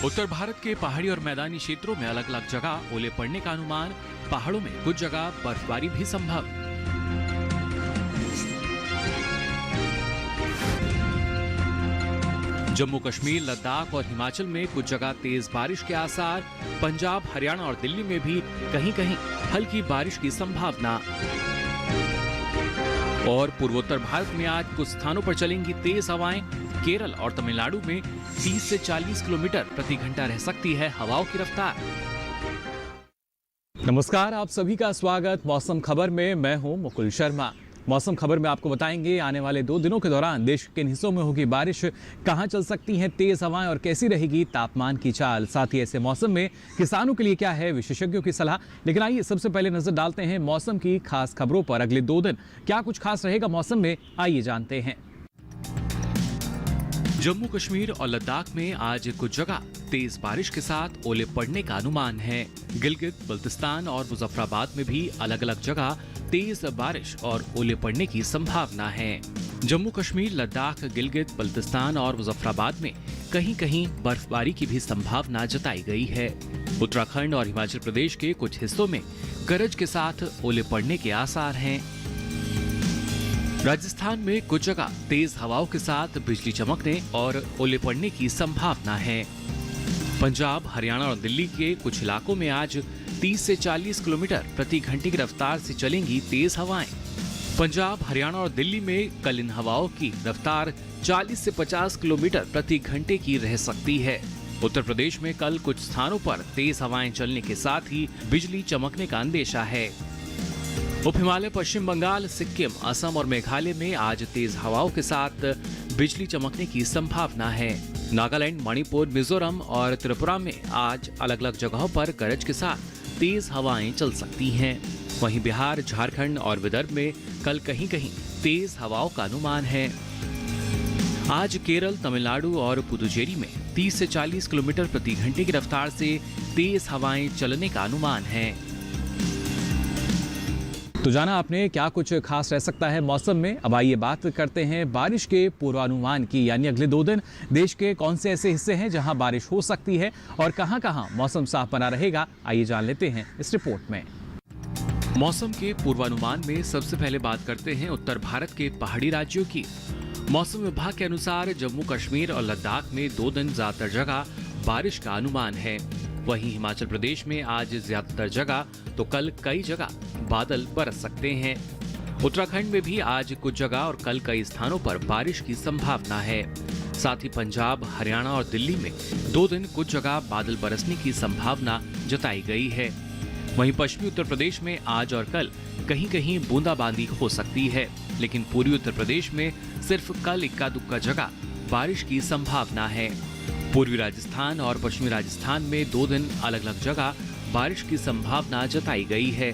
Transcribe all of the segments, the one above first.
उत्तर भारत के पहाड़ी और मैदानी क्षेत्रों में अलग अलग जगह ओले पड़ने का अनुमान। पहाड़ों में कुछ जगह बर्फबारी भी संभव। जम्मू कश्मीर, लद्दाख और हिमाचल में कुछ जगह तेज बारिश के आसार। पंजाब, हरियाणा और दिल्ली में भी कहीं कहीं हल्की बारिश की संभावना। और पूर्वोत्तर भारत में आज कुछ स्थानों पर चलेंगी तेज हवाएं। केरल और तमिलनाडु में 30 से 40 किलोमीटर प्रति घंटा रह सकती है हवाओं की रफ्तार। नमस्कार, आप सभी का स्वागत मौसम खबर में। मैं हूं मुकुल शर्मा। मौसम खबर में आपको बताएंगे आने वाले 2 दिनों के दौरान देश के किन हिस्सों में होगी बारिश, कहां चल सकती हैं तेज हवाएं और कैसी रहेगी तापमान की चाल। साथ ही ऐसे मौसम में किसानों के लिए क्या है विशेषज्ञों की सलाह। लेकिन आइए सबसे पहले नजर डालते हैं मौसम की खास खबरों पर। अगले 2 दिन क्या कुछ खास रहेगा मौसम में, आइए जानते हैं। जम्मू कश्मीर और लद्दाख में आज कुछ जगह तेज बारिश के साथ ओले पड़ने का अनुमान है। गिलगित, बल्तिस्तान और मुजफ्फराबाद में भी अलग अलग जगह तेज बारिश और ओले पड़ने की संभावना है। जम्मू कश्मीर, लद्दाख, गिलगित, बल्तिस्तान और मुजफ्फराबाद में कहीं कहीं बर्फबारी की भी संभावना जताई गई है। उत्तराखंड और हिमाचल प्रदेश के कुछ हिस्सों में गरज के साथ ओले पड़ने के आसार हैं। राजस्थान में कुछ जगह तेज हवाओं के साथ बिजली चमकने और ओले पड़ने की संभावना है। पंजाब, हरियाणा और दिल्ली के कुछ इलाकों में आज 30 से 40 किलोमीटर प्रति घंटे की रफ्तार से चलेंगी तेज हवाएं। पंजाब, हरियाणा और दिल्ली में कल इन हवाओं की रफ्तार 40 से 50 किलोमीटर प्रति घंटे की रह सकती है। उत्तर प्रदेश में कल कुछ स्थानों पर तेज हवाएं चलने के साथ ही बिजली चमकने का अंदेशा है। उप हिमालय, पश्चिम बंगाल, सिक्किम, असम और मेघालय में आज तेज हवाओं के साथ बिजली चमकने की संभावना है। नागालैंड, मणिपुर, मिजोरम और त्रिपुरा में आज अलग अलग जगहों पर गरज के साथ तेज हवाएं चल सकती हैं। वहीं बिहार, झारखंड और विदर्भ में कल कहीं कहीं तेज हवाओं का अनुमान है। आज केरल, तमिलनाडु और पुदुचेरी में 30 से 40 किलोमीटर प्रति घंटे की रफ्तार से तेज हवाएं चलने का अनुमान है। तो जाना आपने क्या कुछ खास रह सकता है मौसम में। अब आइए बात करते हैं बारिश के पूर्वानुमान की, यानी अगले 2 दिन देश के कौन से ऐसे हिस्से हैं जहां बारिश हो सकती है और कहां कहां मौसम साफ बना रहेगा। आइए जान लेते हैं इस रिपोर्ट में। मौसम के पूर्वानुमान में सबसे पहले बात करते हैं उत्तर भारत के पहाड़ी राज्यों की। मौसम विभाग के अनुसार जम्मू कश्मीर और लद्दाख में 2 दिन ज्यादातर जगह बारिश का अनुमान है। वहीं हिमाचल प्रदेश में आज ज्यादातर जगह तो कल कई जगह बादल बरस सकते हैं। उत्तराखंड में भी आज कुछ जगह और कल कई स्थानों पर बारिश की संभावना है। साथ ही पंजाब, हरियाणा और दिल्ली में 2 दिन कुछ जगह बादल बरसने की संभावना जताई गई है। वहीं पश्चिमी उत्तर प्रदेश में आज और कल कहीं कहीं बूंदाबांदी हो सकती है, लेकिन पूर्वी उत्तर प्रदेश में सिर्फ कल इक्का दुक्का जगह बारिश की संभावना है। पूर्वी राजस्थान और पश्चिमी राजस्थान में 2 दिन अलग अलग जगह बारिश की संभावना जताई गई है।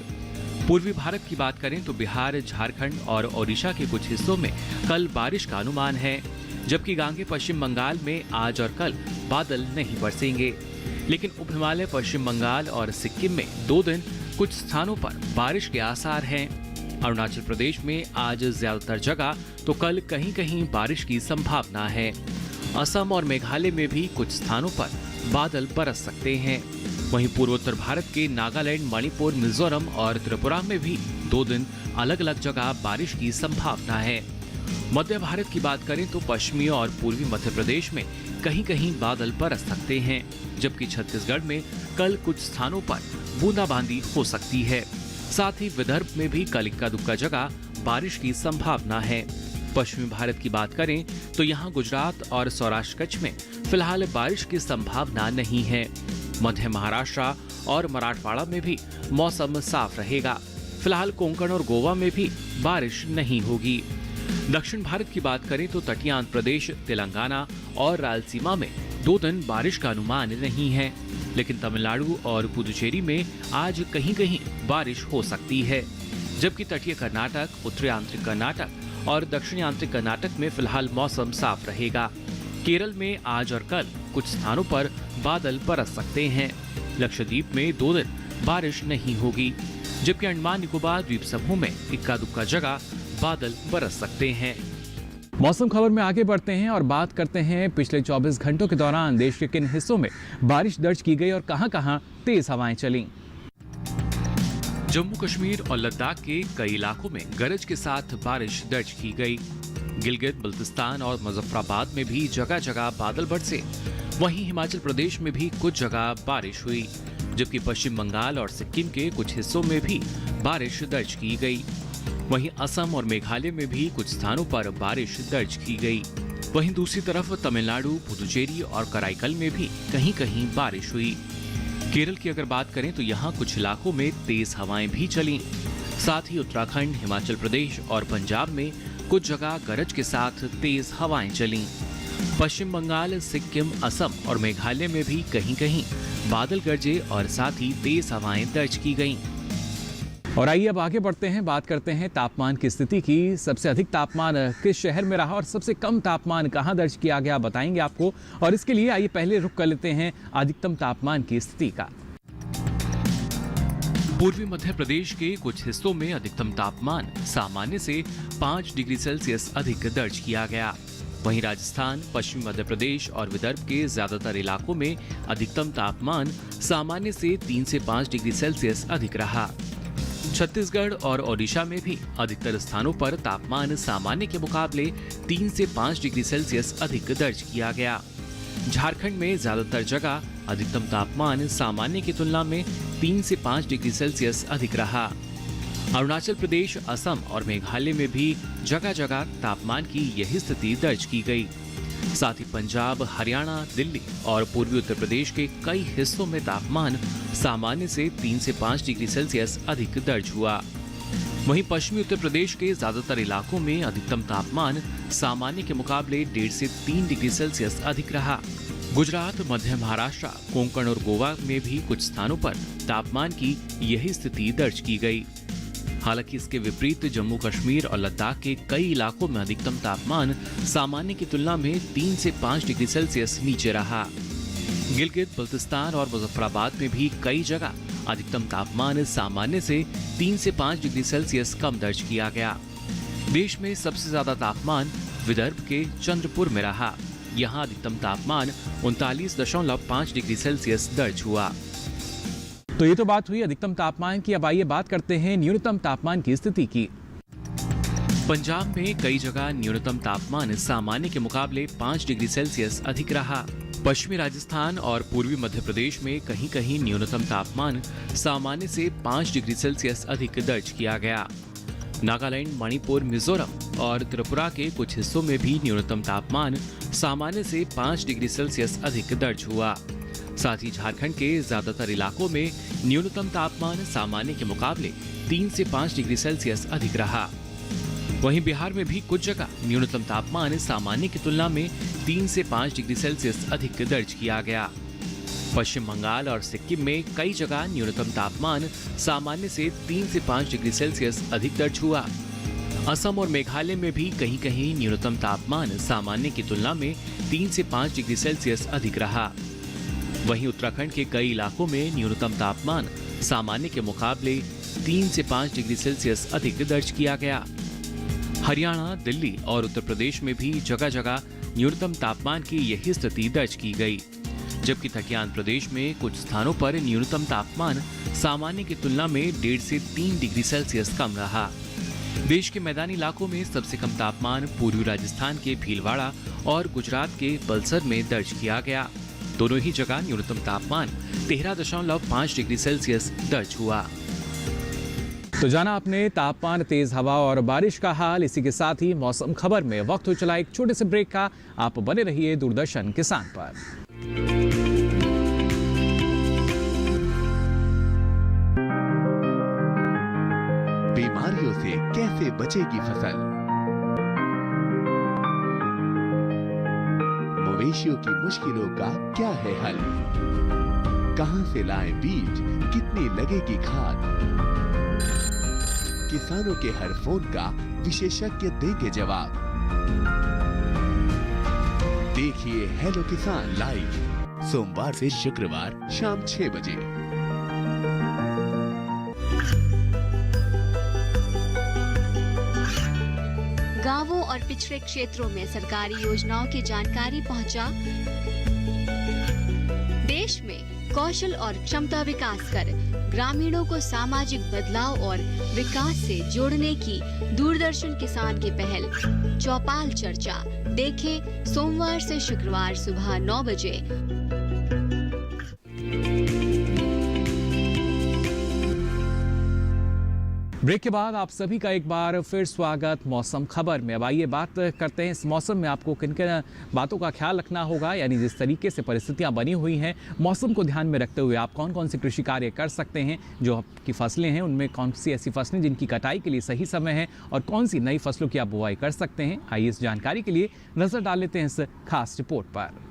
पूर्वी भारत की बात करें तो बिहार, झारखंड और ओडिशा के कुछ हिस्सों में कल बारिश का अनुमान है, जबकि गांगे पश्चिम बंगाल में आज और कल बादल नहीं बरसेंगे। लेकिन उप हिमालय, पश्चिम बंगाल और सिक्किम में 2 दिन कुछ स्थानों पर बारिश के आसार हैं। अरुणाचल प्रदेश में आज ज्यादातर जगह तो कल कहीं कहीं बारिश की संभावना है। असम और मेघालय में भी कुछ स्थानों पर बादल बरस सकते हैं। वहीं पूर्वोत्तर भारत के नागालैंड, मणिपुर, मिजोरम और त्रिपुरा में भी 2 दिन अलग अलग जगह बारिश की संभावना है। मध्य भारत की बात करें तो पश्चिमी और पूर्वी मध्य प्रदेश में कहीं कहीं बादल बरस सकते हैं, जबकि छत्तीसगढ़ में कल कुछ स्थानों पर बूंदाबांदी हो सकती है। साथ ही विदर्भ में भी कल इक्का दुक्का जगह बारिश की संभावना है। पश्चिमी भारत की बात करें तो यहाँ गुजरात और सौराष्ट्र कच्छ में फिलहाल बारिश की संभावना नहीं है। मध्य महाराष्ट्र और मराठवाड़ा में भी मौसम साफ रहेगा। फिलहाल कोंकण और गोवा में भी बारिश नहीं होगी। दक्षिण भारत की बात करें तो तटीय आंध्र प्रदेश, तेलंगाना और रायलसीमा में 2 दिन बारिश का अनुमान नहीं है, लेकिन तमिलनाडु और पुदुचेरी में आज कहीं कहीं बारिश हो सकती है। जबकि तटीय कर्नाटक, उत्तरी आंतरिक कर्नाटक और दक्षिणी आंतरिक कर्नाटक में फिलहाल मौसम साफ रहेगा। केरल में आज और कल कुछ स्थानों पर बादल बरस सकते हैं। लक्षद्वीप में 2 दिन बारिश नहीं होगी, जबकि अंडमान निकोबार द्वीप समूह में इक्का दुक्का जगह बादल बरस सकते हैं। मौसम खबर में आगे बढ़ते हैं और बात करते हैं पिछले 24 घंटों के दौरान देश के किन हिस्सों में बारिश दर्ज की गई और कहां-कहां तेज हवाएं चलीं। जम्मू कश्मीर और लद्दाख के कई इलाकों में गरज के साथ बारिश दर्ज की गई। गिलगित बल्तिस्तान और मुजफ्फराबाद में भी जगह जगह बादल बरसे। वहीं हिमाचल प्रदेश में भी कुछ जगह बारिश हुई, जबकि पश्चिम बंगाल और सिक्किम के कुछ हिस्सों में भी बारिश दर्ज की गई। वहीं असम और मेघालय में भी कुछ स्थानों पर बारिश दर्ज की गई। वहीं दूसरी तरफ तमिलनाडु, पुडुचेरी और कराईकल में भी कहीं कहीं बारिश हुई। केरल की अगर बात करें तो यहाँ कुछ इलाकों में तेज हवाएं भी चलीं। साथ ही उत्तराखंड, हिमाचल प्रदेश और पंजाब में कुछ जगह गरज के साथ तेज हवाएं चलीं। पश्चिम बंगाल, सिक्किम, असम और मेघालय में भी कहीं कहीं बादल गरजे और साथ ही तेज हवाएं दर्ज की गईं। और आइए अब आगे बढ़ते हैं, बात करते हैं तापमान की स्थिति की। सबसे अधिक तापमान किस शहर में रहा और सबसे कम तापमान कहां दर्ज किया गया, बताएंगे आपको। और इसके लिए आइए पहले रुख कर लेते हैं अधिकतम तापमान की स्थिति का। पूर्वी मध्य प्रदेश के कुछ हिस्सों में अधिकतम तापमान सामान्य से 5 डिग्री सेल्सियस अधिक दर्ज किया गया। वहीं राजस्थान, पश्चिमी मध्य प्रदेश और विदर्भ के ज्यादातर इलाकों में अधिकतम तापमान सामान्य से 3 से 5 डिग्री सेल्सियस अधिक रहा। छत्तीसगढ़ और ओडिशा में भी अधिकतर स्थानों पर तापमान सामान्य के मुकाबले 3 से 5 डिग्री सेल्सियस अधिक दर्ज किया गया। झारखंड में ज्यादातर जगह अधिकतम तापमान सामान्य की तुलना में 3 से 5 डिग्री सेल्सियस अधिक रहा। अरुणाचल प्रदेश, असम और मेघालय में भी जगह जगह तापमान की यही स्थिति दर्ज की गई। साथ ही पंजाब, हरियाणा, दिल्ली और पूर्वी उत्तर प्रदेश के कई हिस्सों में तापमान सामान्य से 3 से 5 डिग्री सेल्सियस अधिक दर्ज हुआ। वहीं पश्चिमी उत्तर प्रदेश के ज्यादातर इलाकों में अधिकतम तापमान सामान्य के मुकाबले 1.5 से 3 डिग्री सेल्सियस अधिक रहा। गुजरात, मध्य महाराष्ट्र, कोंकण और गोवा में भी कुछ स्थानों पर तापमान की यही स्थिति दर्ज की गई। हालांकि इसके विपरीत जम्मू कश्मीर और लद्दाख के कई इलाकों में अधिकतम तापमान सामान्य की तुलना में 3 से 5 डिग्री सेल्सियस नीचे रहा। गिलगित, बल्तिस्तान और मुजफ्फराबाद में भी कई जगह अधिकतम तापमान सामान्य से 3 से 5 डिग्री सेल्सियस कम दर्ज किया गया। देश में सबसे ज्यादा तापमान विदर्भ के चंद्रपुर में रहा। यहाँ अधिकतम तापमान 39.5 डिग्री सेल्सियस दर्ज हुआ। तो ये तो बात हुई अधिकतम तापमान की। अब आइए बात करते हैं न्यूनतम तापमान की स्थिति की। पंजाब में कई जगह न्यूनतम तापमान सामान्य के मुकाबले 5 डिग्री सेल्सियस अधिक रहा। पश्चिमी राजस्थान और पूर्वी मध्य प्रदेश में कहीं कहीं न्यूनतम तापमान सामान्य से 5 डिग्री सेल्सियस अधिक दर्ज किया गया। नागालैंड, मणिपुर, मिजोरम और त्रिपुरा के कुछ हिस्सों में भी न्यूनतम तापमान सामान्य से 5 डिग्री सेल्सियस अधिक दर्ज हुआ। साथ ही झारखंड के ज्यादातर इलाकों में न्यूनतम तापमान सामान्य के मुकाबले 3 से 5 डिग्री सेल्सियस अधिक रहा। वहीं बिहार में भी कुछ जगह न्यूनतम तापमान सामान्य की तुलना में 3 से 5 डिग्री सेल्सियस अधिक दर्ज किया गया। पश्चिम बंगाल और सिक्किम में कई जगह न्यूनतम तापमान सामान्य से 3 से 5 डिग्री सेल्सियस अधिक दर्ज हुआ। असम और मेघालय में भी कहीं कहीं न्यूनतम तापमान सामान्य की तुलना में 3 से 5 डिग्री सेल्सियस अधिक रहा। वहीं उत्तराखंड के कई इलाकों में न्यूनतम तापमान सामान्य के मुकाबले 3 से 5 डिग्री सेल्सियस अधिक दर्ज किया गया। हरियाणा, दिल्ली और उत्तर प्रदेश में भी जगह जगह न्यूनतम तापमान की यही स्थिति दर्ज की गई। जबकि तटियान प्रदेश में कुछ स्थानों पर न्यूनतम तापमान सामान्य की तुलना में 1.5 से 3 डिग्री सेल्सियस कम रहा। देश के मैदानी इलाकों में सबसे कम तापमान पूर्वी राजस्थान के भीलवाड़ा और गुजरात के बलसर में दर्ज किया गया। दोनों ही जगह न्यूनतम तापमान 13.5 डिग्री सेल्सियस दर्ज हुआ। तो जाना आपने तापमान, तेज हवा और बारिश का हाल। इसी के साथ ही मौसम खबर में वक्त हो चला एक छोटे से ब्रेक का। आप बने रहिए दूरदर्शन किसान पर। बीमारियों से कैसे बचेगी फसल? मवेशियों की मुश्किलों का क्या है हल? कहां से लाएं बीज, कितनी लगेगी खाद? किसानों के हर फोन का विशेषज्ञ देंगे जवाब। देखिए हेलो किसान लाइव सोमवार से शुक्रवार शाम 6 बजे। गांव गांवों और पिछड़े क्षेत्रों में सरकारी योजनाओं की जानकारी पहुंचा। देश में कौशल और क्षमता विकास कर ग्रामीणों को सामाजिक बदलाव और विकास से जोड़ने की दूरदर्शन किसान की पहल चौपाल चर्चा देखें सोमवार से शुक्रवार सुबह 9 बजे। ब्रेक के बाद आप सभी का एक बार फिर स्वागत मौसम खबर में। अब आइए बात करते हैं इस मौसम में आपको किन किन बातों का ख्याल रखना होगा, यानी जिस तरीके से परिस्थितियां बनी हुई हैं मौसम को ध्यान में रखते हुए आप कौन कौन से कृषि कार्य कर सकते हैं। जो आपकी फसलें हैं उनमें कौन सी ऐसी फसलें जिनकी कटाई के लिए सही समय है और कौन सी नई फसलों की आप बुआई कर सकते हैं। आइए इस जानकारी के लिए नजर डाल लेते हैं इस खास रिपोर्ट पर।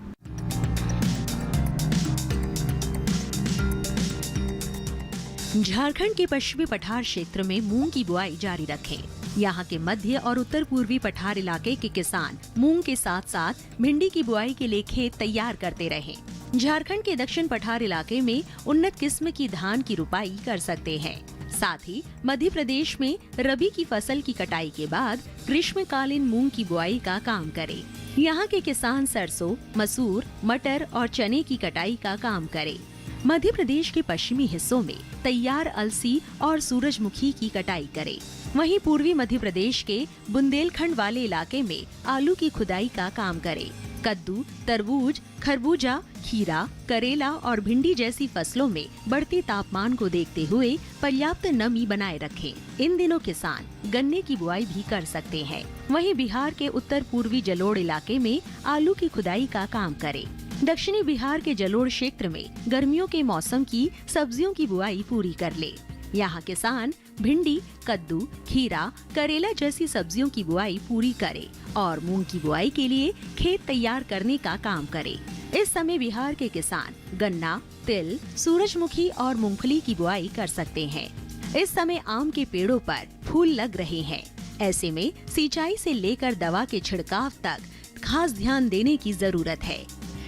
झारखंड के पश्चिमी पठार क्षेत्र में मूंग की बुआई जारी रखें। यहाँ के मध्य और उत्तर पूर्वी पठार इलाके के किसान मूंग के साथ साथ भिंडी की बुआई के लिए खेत तैयार करते रहें। झारखंड के दक्षिण पठार इलाके में उन्नत किस्म की धान की रुपाई कर सकते हैं। साथ ही मध्य प्रदेश में रबी की फसल की कटाई के बाद ग्रीष्मकालीन मूंग की बुआई का काम करें। यहाँ के किसान सरसों, मसूर, मटर और चने की कटाई का काम करें। मध्य प्रदेश के पश्चिमी हिस्सों में तैयार अलसी और सूरजमुखी की कटाई करें। वहीं पूर्वी मध्य प्रदेश के बुंदेलखंड वाले इलाके में आलू की खुदाई का काम करें। कद्दू, तरबूज, खरबूजा, खीरा, करेला और भिंडी जैसी फसलों में बढ़ते तापमान को देखते हुए पर्याप्त नमी बनाए रखें। इन दिनों किसान गन्ने की बुआई भी कर सकते हैं। वहीं बिहार के उत्तर पूर्वी जलोढ़ इलाके में आलू की खुदाई का काम करें। दक्षिणी बिहार के जलोढ़ क्षेत्र में गर्मियों के मौसम की सब्जियों की बुआई पूरी कर ले। यहाँ किसान भिंडी, कद्दू, खीरा, करेला जैसी सब्जियों की बुआई पूरी करे और मूंग की बुआई के लिए खेत तैयार करने का काम करे। इस समय बिहार के किसान गन्ना, तिल, सूरजमुखी और मूंगफली की बुआई कर सकते हैं। इस समय आम के पेड़ों पर फूल लग रहे हैं। ऐसे में सिंचाई से लेकर दवा के छिड़काव तक खास ध्यान देने की जरूरत है।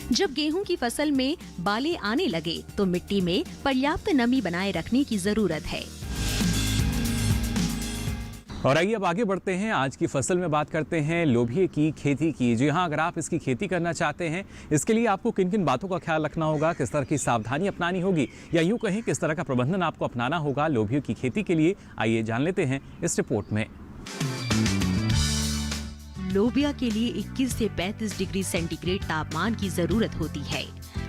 जब गेहूं की फसल में बाले आने लगे तो मिट्टी में पर्याप्त नमी बनाए रखने की जरूरत है। और आइए अब आगे बढ़ते हैं। आज की फसल में बात करते हैं लोबिये की खेती की। जी हाँ, अगर आप इसकी खेती करना चाहते हैं इसके लिए आपको किन किन बातों का ख्याल रखना होगा, किस तरह की सावधानी अपनानी होगी या यूं कहें किस तरह का प्रबंधन आपको अपनाना होगा लोबिये की खेती के लिए, आइए जान लेते हैं इस रिपोर्ट में। लोबिया के लिए 21 से 35 डिग्री सेंटीग्रेड तापमान की जरूरत होती है।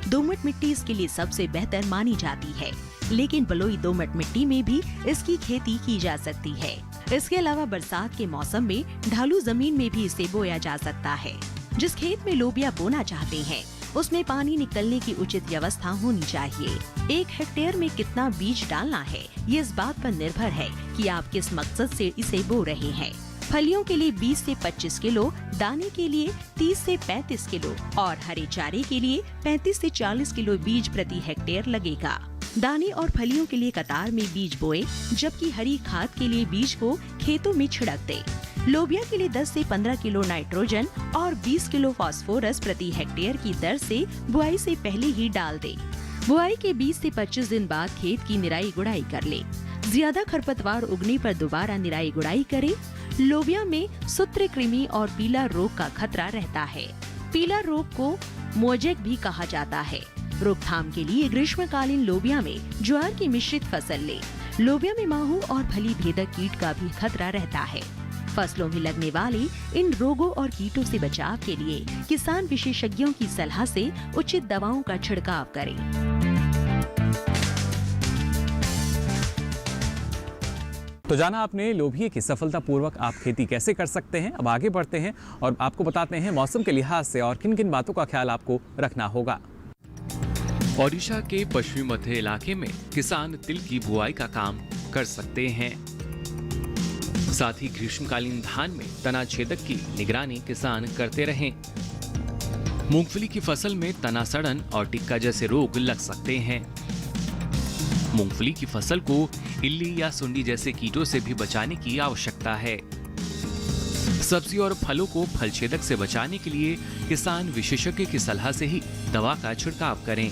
दोमट मिट्टी इसके लिए सबसे बेहतर मानी जाती है, लेकिन बलुई दोमट मिट्टी में भी इसकी खेती की जा सकती है। इसके अलावा बरसात के मौसम में ढालू जमीन में भी इसे बोया जा सकता है। जिस खेत में लोबिया बोना चाहते हैं उसमें पानी निकलने की उचित व्यवस्था होनी चाहिए। 1 हेक्टेयर में कितना बीज डालना है ये इस बात पर निर्भर है कि आप किस मकसद से इसे बो रहे हैं। फलियों के लिए 20 से 25 किलो, दाने के लिए 30 से 35 किलो और हरे चारे के लिए 35 से 40 किलो बीज प्रति हेक्टेयर लगेगा। दाने और फलियों के लिए कतार में बीज बोए, जबकि हरी खाद के लिए बीज को खेतों में छिड़क दे। लोबिया के लिए 10 से 15 किलो नाइट्रोजन और 20 किलो फास्फोरस प्रति हेक्टेयर की दर से बुआई से पहले ही डाल दे। बुआई के 20 से 25 दिन बाद खेत की निराई गुड़ाई कर ले। ज्यादा खरपतवार उगने पर दोबारा निराई गुड़ाई करे। लोबिया में सूत्रकृमि और पीला रोग का खतरा रहता है। पीला रोग को मोजेक भी कहा जाता है। रोकथाम के लिए ग्रीष्मकालीन लोबिया में ज्वार की मिश्रित फसल ले। लोबिया में माहू और फली भेदक कीट का भी खतरा रहता है। फसलों में लगने वाले इन रोगों और कीटों से बचाव के लिए किसान विशेषज्ञों की सलाह से उचित दवाओं का छिड़काव करें। तो जाना आपने लोबिये की सफलतापूर्वक आप खेती कैसे कर सकते हैं। अब आगे बढ़ते हैं और आपको बताते हैं मौसम के लिहाज से और किन किन बातों का ख्याल आपको रखना होगा। ओडिशा के पश्चिमी मध्य इलाके में किसान तिल की बुआई का काम कर सकते हैं। साथ ही ग्रीष्मकालीन धान में तना छेदक की निगरानी किसान करते रहें। मूंगफली की फसल में तना सड़न और टिक्का जैसे रोग लग सकते हैं। मूंगफली की फसल को इल्ली या सुंडी जैसे कीटों से भी बचाने की आवश्यकता है। सब्जी और फलों को फल छेदक से बचाने के लिए किसान विशेषज्ञ की सलाह से ही दवा का छिड़काव करें।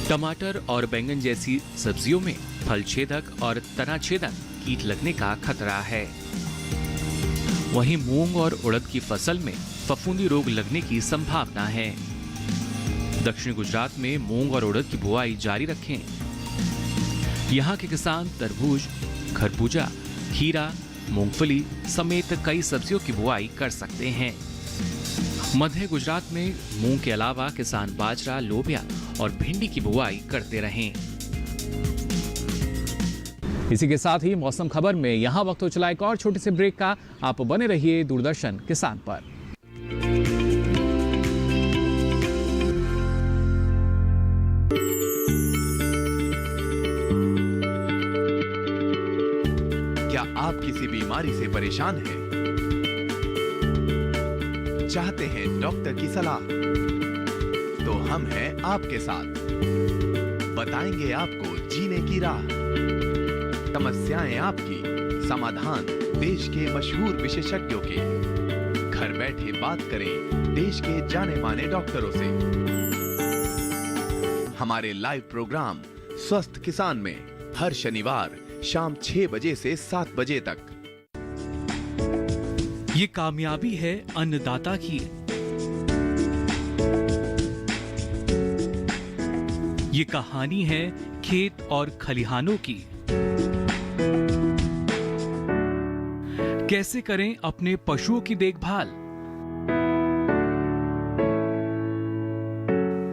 टमाटर और बैंगन जैसी सब्जियों में फल छेदक और तना छेदक कीट लगने का खतरा है। वहीं मूंग और उड़द की फसल में फफूंदी रोग लगने की संभावना है। दक्षिणी गुजरात में मूंग और उड़द की बुआई जारी रखें। यहाँ के किसान तरबूज, खरबूजा, खीरा, मूंगफली समेत कई सब्जियों की बुआई कर सकते हैं। मध्य गुजरात में मूंग के अलावा किसान बाजरा, लोबिया और भिंडी की बुआई करते रहें। इसी के साथ ही मौसम खबर में यहाँ वक्त हो चला एक और छोटे से ब्रेक का। आप बने रहिए दूरदर्शन किसान पर। क्या आप किसी बीमारी से परेशान हैं? चाहते हैं डॉक्टर की सलाह? तो हम हैं आपके साथ। बताएंगे आपको जीने की राह। समस्याएं आपकी, समाधान देश के मशहूर विशेषज्ञों के। घर बैठे बात करें देश के जाने माने डॉक्टरों से। हमारे लाइव प्रोग्राम स्वस्थ किसान में हर शनिवार शाम 6 बजे से 7 बजे तक। ये कामयाबी है अन्नदाता की। ये कहानी है खेत और खलिहानों की। कैसे करें अपने पशुओं की देखभाल,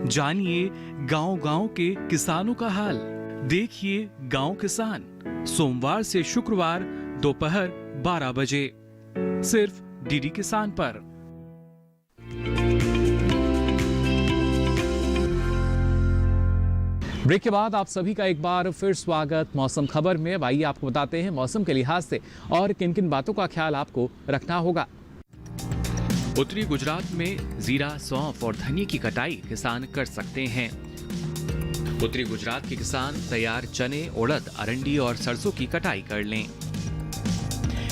जानिए गांव-गांव के किसानों का हाल। देखिए गांव किसान, सोमवार से शुक्रवार दोपहर 12 बजे सिर्फ डीडी किसान पर। ब्रेक के बाद आप सभी का एक बार फिर स्वागत मौसम खबर में। आइए आपको बताते हैं मौसम के लिहाज से और किन किन बातों का ख्याल आपको रखना होगा। उत्तरी गुजरात में जीरा, सौंफ और धनिया की कटाई किसान कर सकते हैं। उत्तरी गुजरात के किसान तैयार चने, उड़द, अरंडी और सरसों की कटाई कर लें।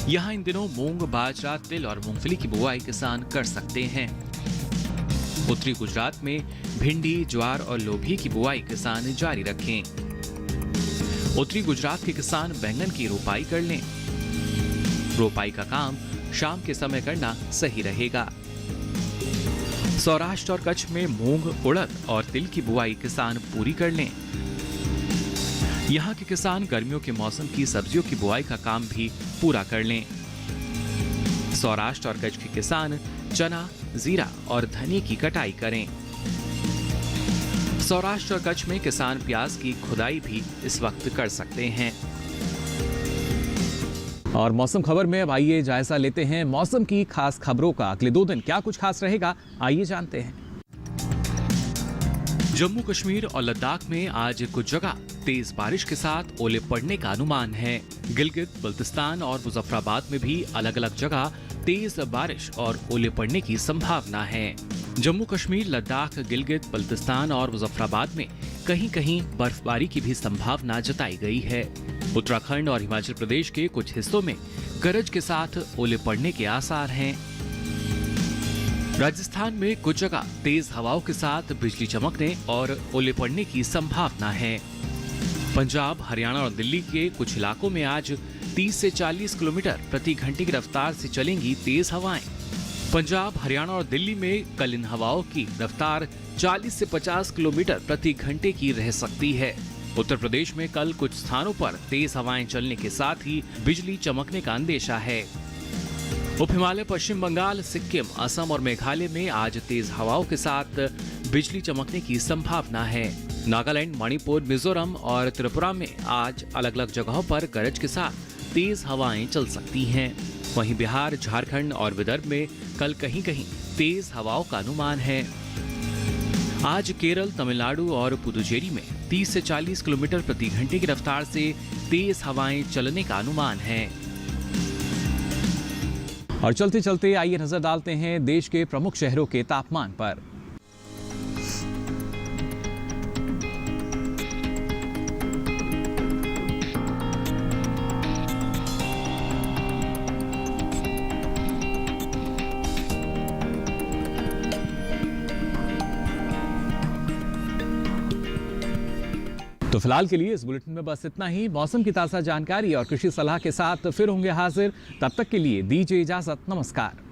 यहाँ इन दिनों मूंग, बाजरा, तिल और मूंगफली की बुआई किसान कर सकते हैं। उत्तरी गुजरात में भिंडी, ज्वार और लोबिया की बुआई किसान जारी रखें। उत्तरी गुजरात के किसान बैंगन की रोपाई कर लें। रोपाई का काम शाम के समय करना सही रहेगा। सौराष्ट्र और कच्छ में मूंग, उड़द और तिल की बुआई किसान पूरी कर लें। यहाँ के किसान गर्मियों के मौसम की सब्जियों की बुआई का काम भी पूरा कर लें। सौराष्ट्र और कच्छ के किसान चना, जीरा और धनिया की कटाई करें। सौराष्ट्र और कच्छ में किसान प्याज की खुदाई भी इस वक्त कर सकते हैं। और मौसम खबर में अब आइए जायजा लेते हैं मौसम की खास खबरों का। अगले 2 दिन क्या कुछ खास रहेगा, आइए जानते हैं। जम्मू कश्मीर और लद्दाख में आज कुछ जगह तेज बारिश के साथ ओले पड़ने का अनुमान है। गिलगित, बल्तिस्तान और मुजफ्फराबाद में भी अलग अलग जगह तेज बारिश और ओले पड़ने की संभावना है। जम्मू कश्मीर, लद्दाख, गिलगित, बल्तिस्तान और मुजफ्फराबाद में कहीं कहीं बर्फबारी की भी संभावना जताई गई है। उत्तराखंड और हिमाचल प्रदेश के कुछ हिस्सों में गरज के साथ ओले पड़ने के आसार हैं। राजस्थान में कुछ जगह तेज हवाओं के साथ बिजली चमकने और ओले पड़ने की संभावना है। पंजाब, हरियाणा और दिल्ली के कुछ इलाकों में आज 30 से 40 किलोमीटर प्रति घंटे की रफ्तार से चलेंगी तेज हवाएं। पंजाब, हरियाणा और दिल्ली में कल इन हवाओं की रफ्तार 40 से 50 किलोमीटर प्रति घंटे की रह सकती है। उत्तर प्रदेश में कल कुछ स्थानों पर तेज हवाएं चलने के साथ ही बिजली चमकने का अंदेशा है। उप हिमालय, पश्चिम बंगाल, सिक्किम, असम और मेघालय में आज तेज हवाओं के साथ बिजली चमकने की संभावना है। नागालैंड, मणिपुर, मिजोरम और त्रिपुरा में आज अलग अलग जगहों पर गरज के साथ तेज हवाएं चल सकती हैं। वहीं बिहार, झारखंड और विदर्भ में कल कहीं कहीं तेज हवाओं का अनुमान है। आज केरल, तमिलनाडु और पुदुचेरी में 30 से 40 किलोमीटर प्रति घंटे की रफ्तार से तेज हवाएं चलने का अनुमान है। और चलते चलते आइए नजर डालते हैं देश के प्रमुख शहरों के तापमान पर। तो फिलहाल के लिए इस बुलेटिन में बस इतना ही। मौसम की ताज़ा जानकारी और कृषि सलाह के साथ फिर होंगे हाजिर। तब तक के लिए दीजिए इजाजत। नमस्कार।